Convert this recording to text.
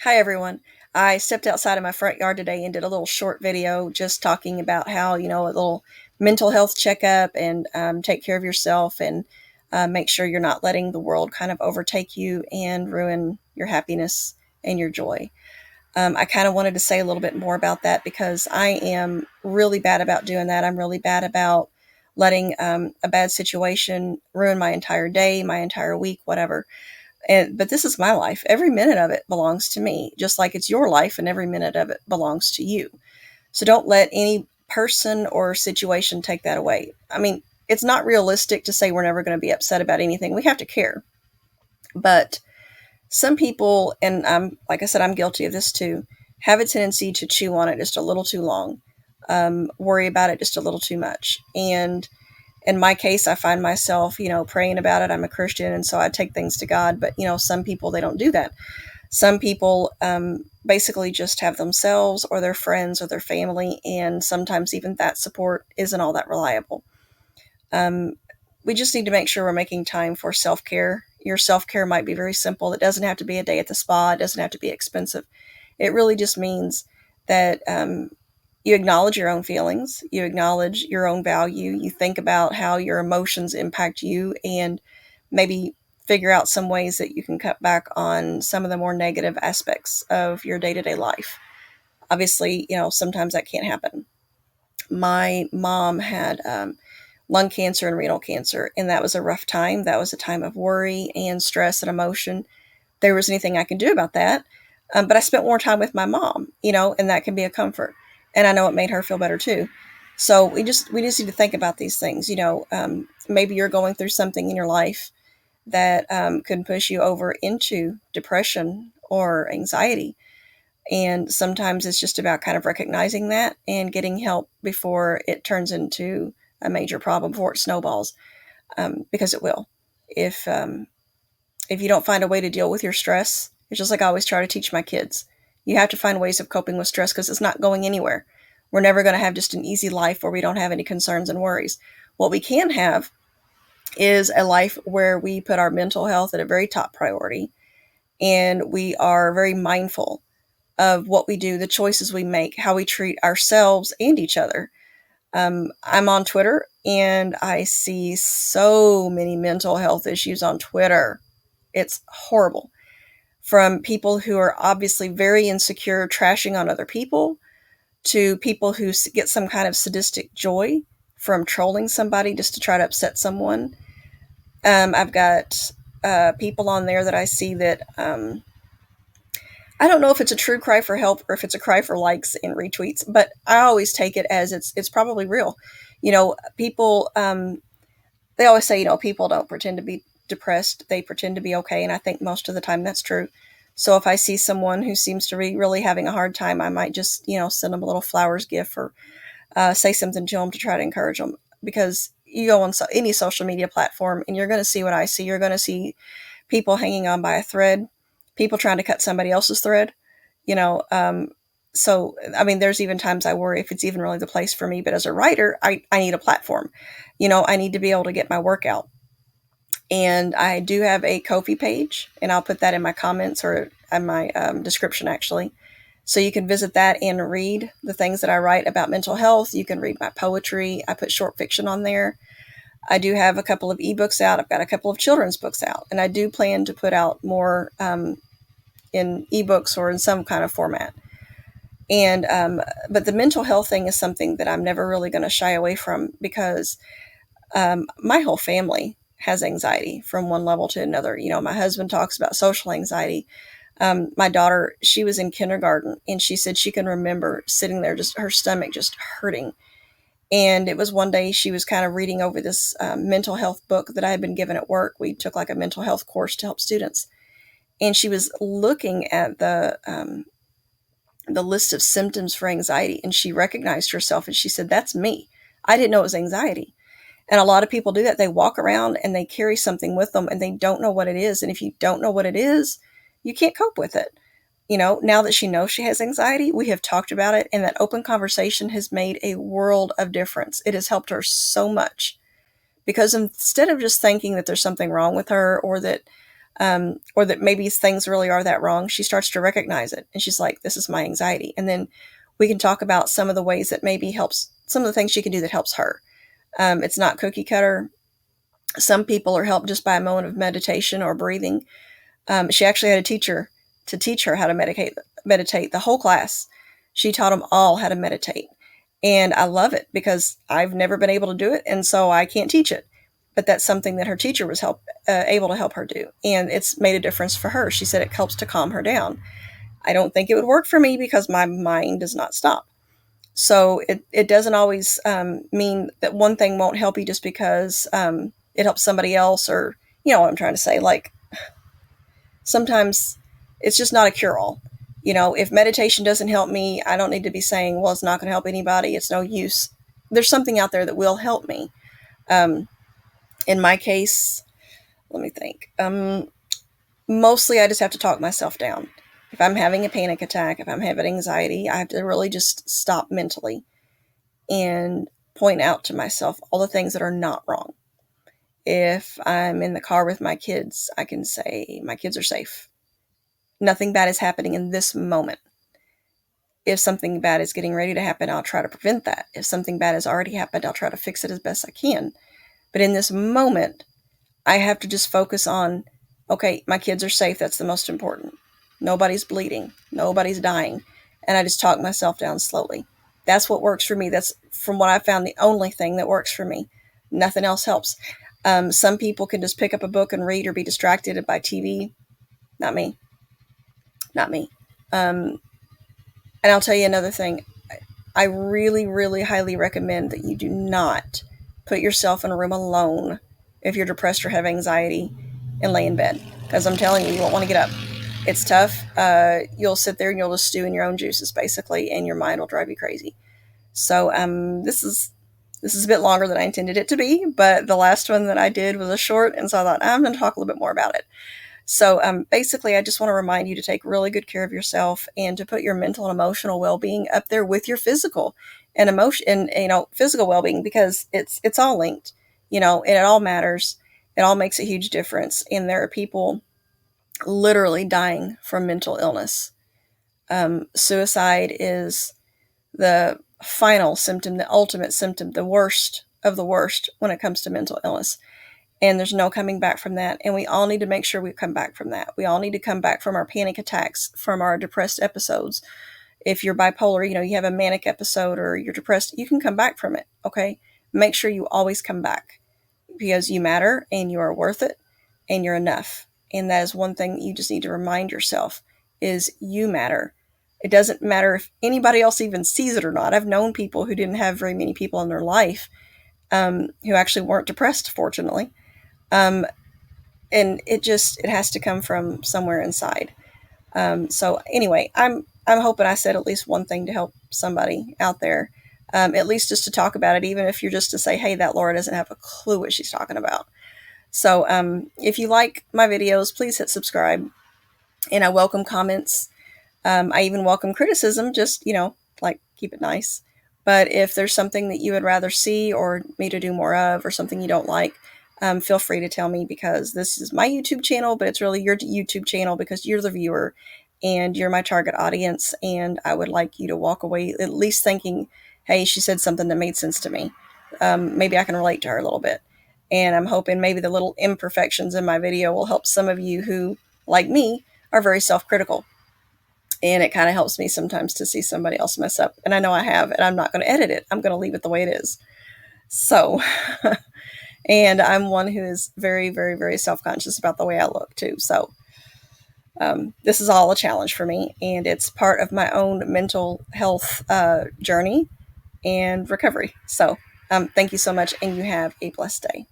Hi, everyone. I stepped outside of my front yard today and did a little short video just talking about how, a little mental health checkup and take care of yourself and make sure you're not letting the world kind of overtake you and ruin your happiness and your joy. I kind of wanted to say a little bit more about that because I am really bad about doing that. I'm really bad about letting a bad situation ruin my entire day, my entire week, whatever. But this is my life. Every minute of it belongs to me, just like it's your life and every minute of it belongs to you. So don't let any person or situation take that away. I mean, it's not realistic to say we're never going to be upset about anything. We have to care. But some people, and like I said, I'm guilty of this too, have a tendency to chew on it just a little too long, worry about it just a little too much. And in my case, I find myself, praying about it. I'm a Christian, and so I take things to God. But some people they don't do that. Some people basically just have themselves or their friends or their family, and sometimes even that support isn't all that reliable. Um, we just need to make sure we're making time for self care. Your self care might be very simple. It doesn't have to be a day at the spa. It doesn't have to be expensive. It really just means that you acknowledge your own feelings, you acknowledge your own value, you think about how your emotions impact you, and maybe figure out some ways that you can cut back on some of the more negative aspects of your day to day life. Obviously, sometimes that can't happen. My mom had lung cancer and renal cancer, and that was a rough time. That was a time of worry and stress and emotion. There was anything I could do about that. But I spent more time with my mom, and that can be a comfort. And I know it made her feel better too. So we just need to think about these things. Maybe you're going through something in your life that can push you over into depression or anxiety. And sometimes it's just about kind of recognizing that and getting help before it turns into a major problem, before it snowballs, because it will. If if you don't find a way to deal with your stress, it's just like I always try to teach my kids. You have to find ways of coping with stress because it's not going anywhere. We're never going to have just an easy life where we don't have any concerns and worries. What we can have is a life where we put our mental health at a very top priority and we are very mindful of what we do, the choices we make, how we treat ourselves and each other. I'm on Twitter and I see so many mental health issues on Twitter. It's horrible. From people who are obviously very insecure, trashing on other people, to people who get some kind of sadistic joy from trolling somebody just to try to upset someone. I've got people on there that I see that I don't know if it's a true cry for help or if it's a cry for likes and retweets, but I always take it as it's probably real. People they always say people don't pretend to be depressed; they pretend to be okay, and I think most of the time that's true. So if I see someone who seems to be really having a hard time, I might just send them a little flowers gift or say something to them to try to encourage them. Because you go on any social media platform and you're going to see what I see. You're going to see people hanging on by a thread, people trying to cut somebody else's thread. You know, um, so I mean, there's even times I worry if it's even really the place for me. But as a writer, I need a platform. I need to be able to get my work out. And I do have a Ko-fi page, and I'll put that in my comments or in my description actually. So you can visit that and read the things that I write about mental health. You can read my poetry. I put short fiction on there. I do have a couple of ebooks out. I've got a couple of children's books out, and I do plan to put out more in ebooks or in some kind of format. And but the mental health thing is something that I'm never really going to shy away from because my whole family has anxiety from one level to another. My husband talks about social anxiety. My daughter, she was in kindergarten and she said she can remember sitting there, just her stomach just hurting. And it was one day she was kind of reading over this mental health book that I had been given at work. We took like a mental health course to help students. And she was looking at the list of symptoms for anxiety and she recognized herself and she said, "That's me. I didn't know it was anxiety." And a lot of people do that. They walk around and they carry something with them and they don't know what it is. And if you don't know what it is, you can't cope with it. Now that she knows she has anxiety, we have talked about it, and that open conversation has made a world of difference. It has helped her so much because instead of just thinking that there's something wrong with her or that or that maybe things really are that wrong, she starts to recognize it. And she's like, this is my anxiety. And then we can talk about some of the ways that maybe helps, some of the things she can do that helps her. It's not cookie cutter. Some people are helped just by a moment of meditation or breathing. She actually had a teacher to teach her how to meditate the whole class. She taught them all how to meditate. And I love it because I've never been able to do it. And so I can't teach it. But that's something that her teacher was able to help her do. And it's made a difference for her. She said it helps to calm her down. I don't think it would work for me because my mind does not stop. So it doesn't always mean that one thing won't help you just because it helps somebody else, or, you know what I'm trying to say. Like, sometimes it's just not a cure-all. If meditation doesn't help me, I don't need to be saying, well, it's not going to help anybody. It's no use. There's something out there that will help me. In my case, let me think. Mostly I just have to talk myself down. If I'm having a panic attack, if I'm having anxiety, I have to really just stop mentally and point out to myself all the things that are not wrong. If I'm in the car with my kids, I can say, my kids are safe. Nothing bad is happening in this moment. If something bad is getting ready to happen, I'll try to prevent that. If something bad has already happened, I'll try to fix it as best I can. But in this moment, I have to just focus on, okay, my kids are safe. That's the most important. Nobody's bleeding. Nobody's dying. And I just talk myself down slowly. That's what works for me. That's, from what I found, the only thing that works for me. Nothing else helps. Some people can just pick up a book and read or be distracted by TV. Not me. Not me. And I'll tell you another thing. I really, really highly recommend that you do not put yourself in a room alone if you're depressed or have anxiety and lay in bed. Because I'm telling you, you won't want to get up. It's tough. You'll sit there and you'll just stew in your own juices, basically, and your mind will drive you crazy. So this is a bit longer than I intended it to be, but the last one that I did was a short, and so I thought I'm going to talk a little bit more about it. So basically, I just want to remind you to take really good care of yourself and to put your mental and emotional well-being up there with your physical and physical well-being, because it's all linked, and it all matters. It all makes a huge difference. And there are people literally dying from mental illness. Suicide is the final symptom, the ultimate symptom, the worst of the worst when it comes to mental illness. And there's no coming back from that. And we all need to make sure we come back from that. We all need to come back from our panic attacks, from our depressed episodes. If you're bipolar, you have a manic episode or you're depressed, you can come back from it, okay? Make sure you always come back, because you matter and you are worth it and you're enough. And that is one thing you just need to remind yourself, is you matter. It doesn't matter if anybody else even sees it or not. I've known people who didn't have very many people in their life who actually weren't depressed, fortunately. And it has to come from somewhere inside. So anyway, I'm hoping I said at least one thing to help somebody out there, at least just to talk about it, even if you're just to say, hey, that Laura doesn't have a clue what she's talking about. So if you like my videos, please hit subscribe, and I welcome comments. I even welcome criticism, just, keep it nice. But if there's something that you would rather see or me to do more of, or something you don't like, feel free to tell me, because this is my YouTube channel, but it's really your YouTube channel because you're the viewer and you're my target audience. And I would like you to walk away at least thinking, hey, she said something that made sense to me. Maybe I can relate to her a little bit. And I'm hoping maybe the little imperfections in my video will help some of you who, like me, are very self-critical. And it kind of helps me sometimes to see somebody else mess up. And I know I have, and I'm not going to edit it. I'm going to leave it the way it is. So, and I'm one who is very, very, very self-conscious about the way I look too. So this is all a challenge for me, and it's part of my own mental health journey and recovery. So thank you so much, and you have a blessed day.